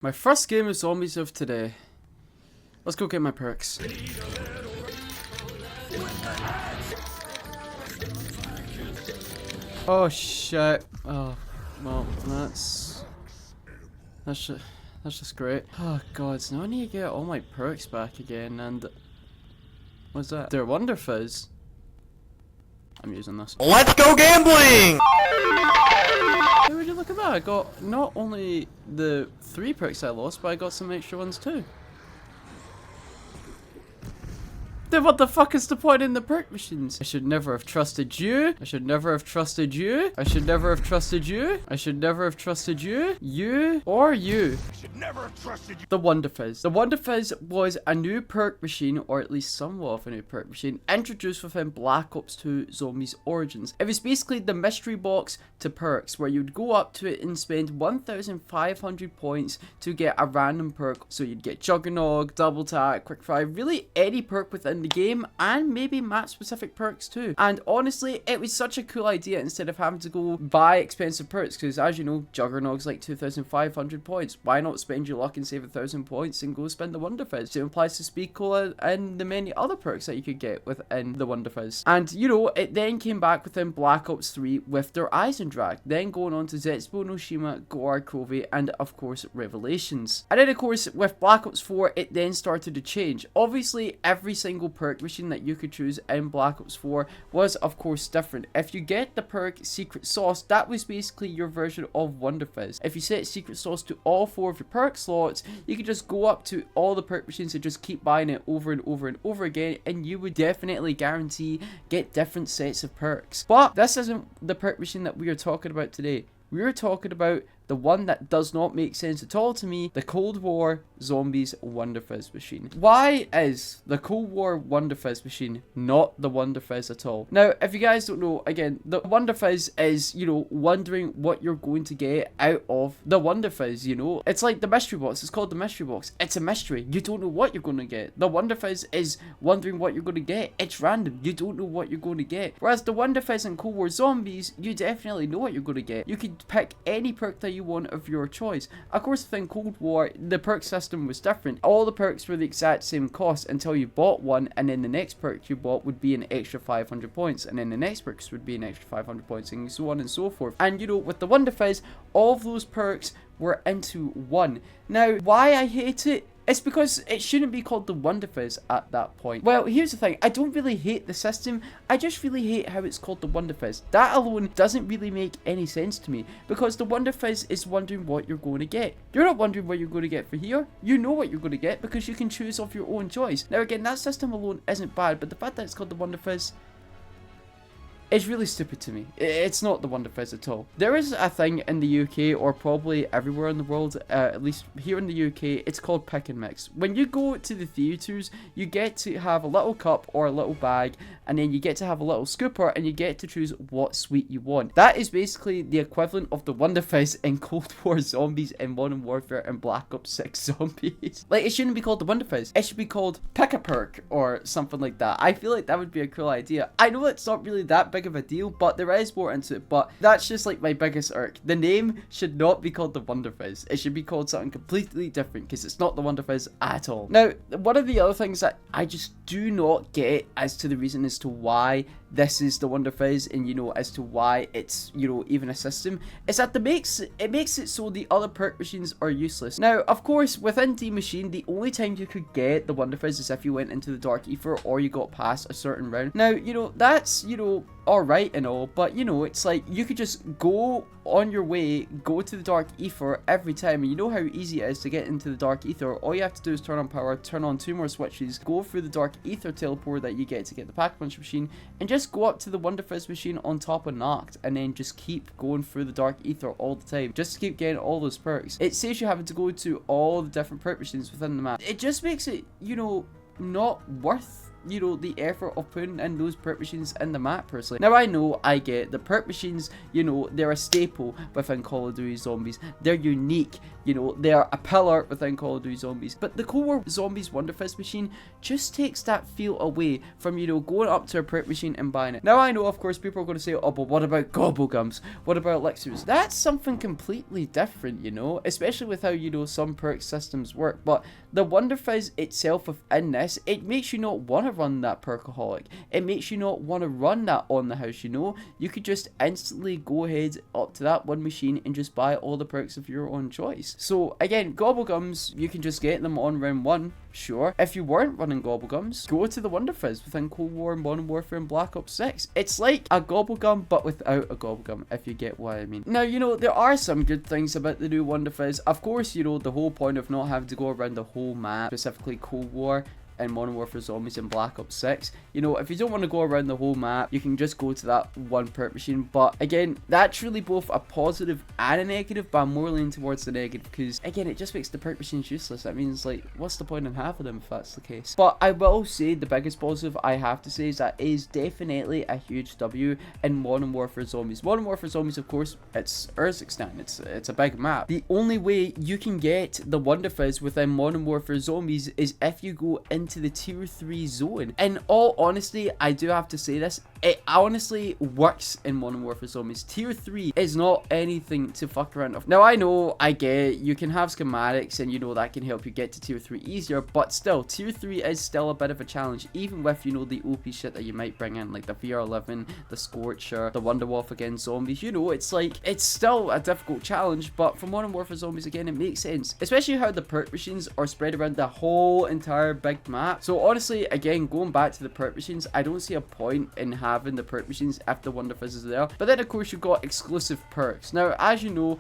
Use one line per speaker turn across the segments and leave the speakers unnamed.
My first game of zombies of today. Let's go get my perks. Oh shit. Oh, well, that's just great. Oh god, so now I need to get all my perks back again, and what's that? They're WunderFizz. I'm using this.
Let's go gambling!
Hey, would you look at that? I got not only the 3 perks I lost, but I got some extra ones too. Then what the fuck is the point in the perk machines? I should never have trusted you. I should never have trusted you. I should never have trusted you. I should never have trusted you. You or you.
I should never have trusted you.
The WunderFizz. The WunderFizz was a new perk machine, or at least somewhat of a new perk machine, introduced within Black Ops 2 Zombies Origins. It was basically the mystery box to perks, where you'd go up to it and spend 1,500 points to get a random perk. So you'd get Juggernog, Double Tap, Quick Fire, really any perk within the game, and maybe map specific perks too. And honestly, it was such a cool idea instead of having to go buy expensive perks, because as you know, Juggernog's like 2,500 points. Why not spend your luck and save 1,000 points and go spend the WunderFizz? It applies to Speed Cola and the many other perks that you could get within the WunderFizz. And you know, it then came back within Black Ops 3 with their Eisendrache, then going on to Zetsubo no Shima, Goar Krove, and of course Revelations. And then of course with Black Ops 4 it then started to change. Obviously every single perk machine that you could choose in Black Ops 4 was of course different. If you get the perk Secret Sauce, that was basically your version of WunderFizz. If you set Secret Sauce to all 4 of your perk slots, you could just go up to all the perk machines and just keep buying it over and over and over again, and you would definitely guarantee get different sets of perks. But this isn't the perk machine that we are talking about today. We are talking about the one that does not make sense at all to me, the Cold War Zombies WunderFizz machine. Why is the Cold War WunderFizz machine not the WunderFizz at all? Now, if you guys don't know, again, the WunderFizz is, you know, wondering what you're going to get out of the WunderFizz, you know? It's like the mystery box. It's called the mystery box. It's a mystery. You don't know what you're going to get. The WunderFizz is wondering what you're going to get. It's random. You don't know what you're going to get. Whereas the WunderFizz and Cold War Zombies, you definitely know what you're going to get. You could pick any perk that you want of your choice. Of course, within Cold War, the perk system was different. All the perks were the exact same cost until you bought one, and then the next perk you bought would be an extra 500 points, and then the next perks would be an extra 500 points, and so on and so forth. And you know, with the WunderFizz, all of those perks were into one. Now, why I hate it? It's because it shouldn't be called the WunderFizz at that point. Well, here's the thing. I don't really hate the system. I just really hate how it's called the WunderFizz. That alone doesn't really make any sense to me, because the WunderFizz is wondering what you're going to get. You're not wondering what you're going to get for here. You know what you're going to get because you can choose of your own choice. Now again, that system alone isn't bad, but the fact that it's called the WunderFizz, it's really stupid to me. It's not the WunderFizz at all. There is a thing in the UK, or probably everywhere in the world, at least here in the UK, it's called pick and mix. When you go to the theatres, you get to have a little cup or a little bag, and then you get to have a little scooper, and you get to choose what sweet you want. That is basically the equivalent of the WunderFizz in Cold War Zombies and Modern Warfare and Black Ops 6 Zombies. Like, it shouldn't be called the WunderFizz. It should be called Pick a Perk or something like that. I feel like that would be a cool idea. I know it's not really that big of a deal, but there is more into it. But that's just like my biggest irk. The name should not be called the WunderFizz. It should be called something completely different, because it's not the WunderFizz at all. Now, one of the other things that I just do not get as to the reason as to why this is the WunderFizz, and you know, as to why it's, you know, even a system, is that it makes it so the other perk machines are useless. Now, of course, within D Machine, the only time you could get the WunderFizz is if you went into the Dark Ether or you got past a certain round. Now, you know, that's, you know, alright and all, but you know, it's like you could just go on your way, go to the Dark Ether every time, and you know how easy it is to get into the Dark Ether. All you have to do is turn on power, turn on 2 more switches, go through the Dark Ether teleport that you get to get the Pack Punch machine, and just go up to the WunderFizz machine on top of Knocked, and then just keep going through the Dark Ether all the time, just to keep getting all those perks. It saves you having to go to all the different perk machines within the map. It just makes it, you know, not worth, you know, the effort of putting in those perk machines in the map personally. Now, I know, I get the perk machines, you know, they're a staple within Call of Duty Zombies. They're unique. You know, they're a pillar within Call of Duty Zombies. But the Cold War Zombies WunderFizz machine just takes that feel away from, you know, going up to a perk machine and buying it. Now, I know, of course, people are going to say, oh, but what about Gobblegums? What about elixirs? That's something completely different, you know, especially with how, you know, some perk systems work. But the WunderFizz itself within this, it makes you not want to run that perkaholic. It makes you not want to run that on the house, you know. You could just instantly go ahead up to that one machine and just buy all the perks of your own choice. So again, Gobblegums, you can just get them on round 1. Sure. If you weren't running Gobblegums, go to the WunderFizz within Cold War and Modern Warfare and Black Ops 6. It's like a Gobblegum, but without a Gobblegum, if you get what I mean. Now, you know, there are some good things about the new WunderFizz. Of course, you know, the whole point of not having to go around the whole map, specifically Cold War and Modern Warfare Zombies and Black Ops 6. You know, if you don't want to go around the whole map, you can just go to that one perk machine. But again, that's really both a positive and a negative, but I'm more leaning towards the negative because, again, it just makes the perk machines useless. That means, like, what's the point in having them if that's the case? But I will say the biggest positive I have to say is that it is definitely a huge W in Modern Warfare Zombies. Modern Warfare Zombies, of course, it's Urzikstan. It's a big map. The only way you can get the WunderFizz within Modern Warfare Zombies is if you go into the tier 3 zone. In all honesty, I do have to say this, it honestly works in Modern Warfare Zombies. Tier 3 is not anything to fuck around with. Now, I know, I get it, you can have schematics and, you know, that can help you get to tier 3 easier, but still, tier 3 is still a bit of a challenge, even with, you know, the OP shit that you might bring in, like the VR11, the Scorcher, the Wonderwolf against zombies. You know, it's like, it's still a difficult challenge, but for Modern Warfare Zombies, again, it makes sense, especially how the perk machines are spread around the whole entire big map. So honestly, again, going back to the perk machines, I don't see a point in having the perk machines if the WunderFizz is there. But then, of course, you've got exclusive perks. Now, as you know,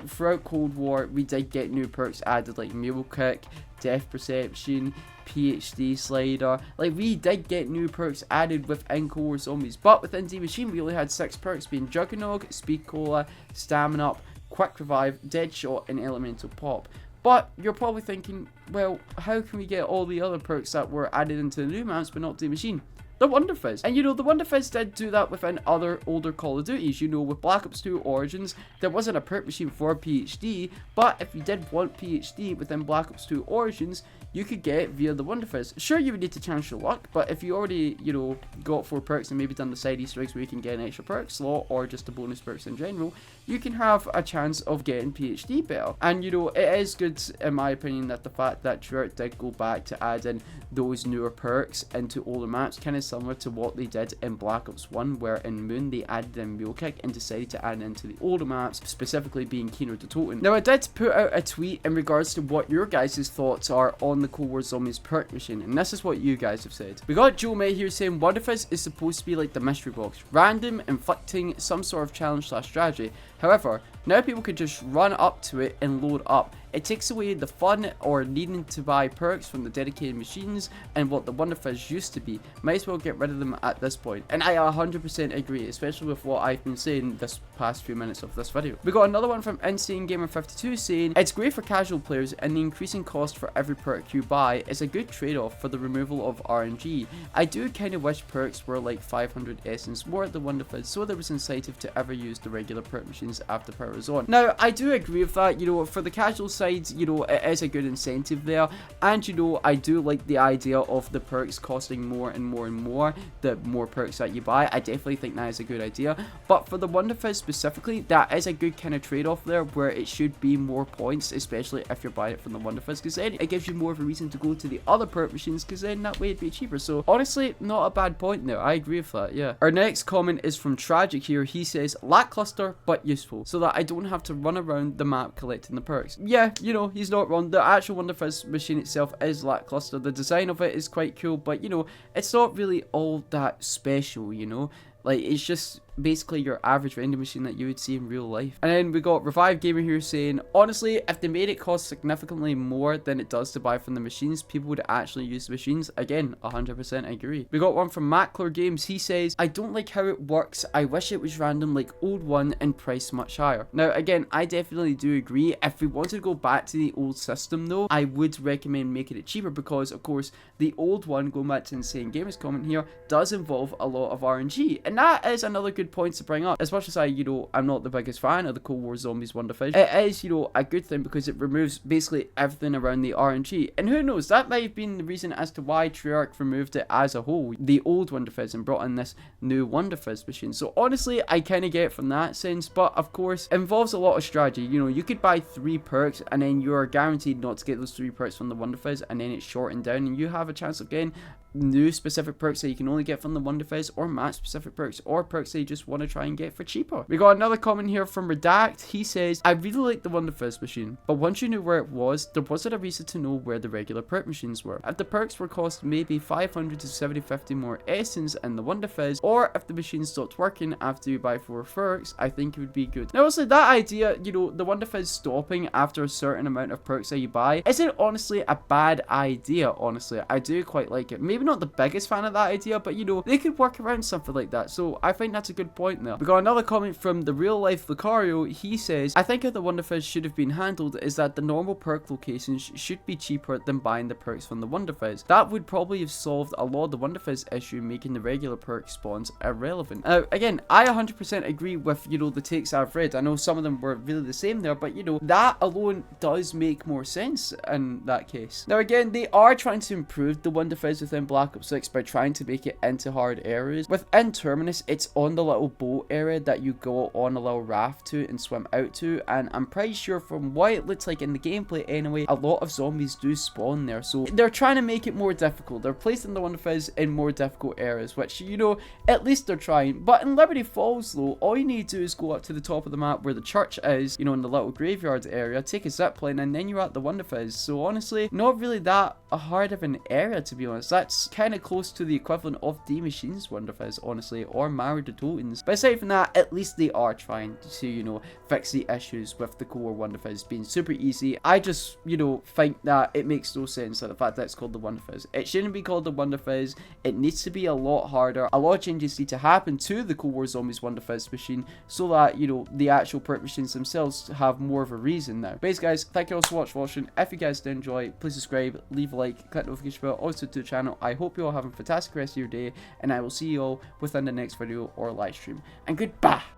throughout Cold War, we did get new perks added, like Mule Kick, Death Perception, PhD Slider. Like, we did get new perks added within Cold War Zombies, but within D Machine, we only had 6 perks, being Juggernog, Speed Cola, Stamina Up, Quick Revive, Deadshot, and Elemental Pop. But you're probably thinking, well, how can we get all the other perks that were added into the new maps but not the machine? The WunderFizz. And you know, the WunderFizz did do that within other older Call of Duties. You know, with Black Ops 2 Origins, there wasn't a perk machine for PhD, but if you did want PhD within Black Ops 2 Origins, you could get it via the WunderFizz. Sure, you would need to chance your luck, but if you already, you know, got 4 perks and maybe done the side Easter eggs where you can get an extra perk slot or just the bonus perks in general, you can have a chance of getting PhD better. And you know, it is good, in my opinion, that the fact that Treyarch did go back to add in those newer perks into older maps, kind of similar to what they did in Black Ops 1, where in Moon they added in Mule Kick and decided to add into the older maps, specifically being Kino to Toten. Now, I did put out a tweet in regards to what your guys' thoughts are on the Cold War Zombies perk machine, and this is what you guys have said. We got Joe May here saying WunderFizz is supposed to be like the mystery box, random, inflicting some sort of challenge / strategy. However, now people can just run up to it and load up. It takes away the fun or needing to buy perks from the dedicated machines and what the WunderFizz used to be. Might as well get rid of them at this point. And I 100% agree, especially with what I've been saying this past few minutes of this video. We got another one from Insane Gamer 52 saying, it's great for casual players and the increasing cost for every perk you buy is a good trade-off for the removal of RNG. I do kind of wish perks were like 500 essence more at the WunderFizz so there was incentive to ever use the regular perk machines after power is on. Now, I do agree with that. You know, for the casual side, you know, it is a good incentive there, and you know, I do like the idea of the perks costing more and more and more the more perks that you buy. I definitely think that is a good idea, but for the WunderFizz specifically, that is a good kind of trade-off there, where it should be more points, especially if you're buying it from the WunderFizz, because then it gives you more of a reason to go to the other perk machines, because then that way it'd be cheaper. So honestly, not a bad point there. I agree with that, yeah. Our next comment is from Tragic here. He says, lackluster but useful, so that I don't have to run around the map collecting the perks. Yeah, you know, he's not wrong. The actual WunderFizz machine itself is lackluster. The design of it is quite cool, but you know, it's not really all that special, you know. Like, it's just basically your average vending machine that you would see in real life. And then we got Revive Gamer here saying, honestly, if they made it cost significantly more than it does to buy from the machines, people would actually use the machines. Again, 100% agree. We got one from Mackler Games. He says, I don't like how it works. I wish it was random like old one and priced much higher. Now, again, I definitely do agree. If we wanted to go back to the old system though, I would recommend making it cheaper because, of course, the old one, going back to Insane Gamer's comment here, does involve a lot of RNG. And that is another good good points to bring up. As much as I'm not the biggest fan of the Cold War Zombies WunderFizz, it is, a good thing because it removes basically everything around the RNG. And who knows, that might have been the reason as to why Treyarch removed it as a whole, the old WunderFizz, and brought in this new WunderFizz machine. So honestly, I kind of get it from that sense, but of course, it involves a lot of strategy. You could buy 3 perks and then you're guaranteed not to get those 3 perks from the WunderFizz, and then it's shortened down and you have a chance of getting new specific perks that you can only get from the WunderFizz, or match specific perks, or perks that you just want to try and get for cheaper. We got another comment here from Redact. He says, I really like the WunderFizz machine, but once you knew where it was, there wasn't a reason to know where the regular perk machines were. If the perks were cost maybe 500 to 750 more essence in the WunderFizz, or if the machine stopped working after you buy 4 perks, I think it would be good. Now honestly, that idea, the WunderFizz stopping after a certain amount of perks that you buy, isn't honestly a bad idea. Honestly, I do quite like it. Maybe not the biggest fan of that idea, but they could work around something like that, so I think that's a good point there. We got another comment from the real life Lucario. He says, I think how the WunderFizz should have been handled is that the normal perk locations should be cheaper than buying the perks from the WunderFizz. That would probably have solved a lot of the WunderFizz issue, making the regular perk spawns irrelevant. Again, I 100% agree with the takes I've read. I know some of them were really the same there, but that alone does make more sense in that case. Now again, they are trying to improve the WunderFizz within Black Ops 6 by trying to make it into hard areas. Within Terminus, it's on the little boat area that you go on a little raft to and swim out to, and I'm pretty sure from what it looks like in the gameplay anyway, a lot of zombies do spawn there, so they're trying to make it more difficult. They're placing the WunderFizz in more difficult areas, which at least they're trying. But in Liberty Falls though, all you need to do is go up to the top of the map where the church is, in the little graveyard area, take a zipline, and then you're at the WunderFizz. So honestly, not really that hard of an area, to be honest. That's kind of close to the equivalent of D Machine's WunderFizz, honestly, or Mario de Toten's. But aside from that, at least they are trying to, fix the issues with the core WunderFizz being super easy. I just, think that it makes no sense that the fact that it's called the WunderFizz. It shouldn't be called the WunderFizz. It needs to be a lot harder. A lot of changes need to happen to the Cold War Zombies WunderFizz machine so that, the actual perk machines themselves have more of a reason now. But guys, thank you all so much for watching. If you guys did enjoy, please subscribe, leave a like, click the notification bell, also to the channel. I hope you all have a fantastic rest of your day, and I will see you all within the next video or live stream. And goodbye!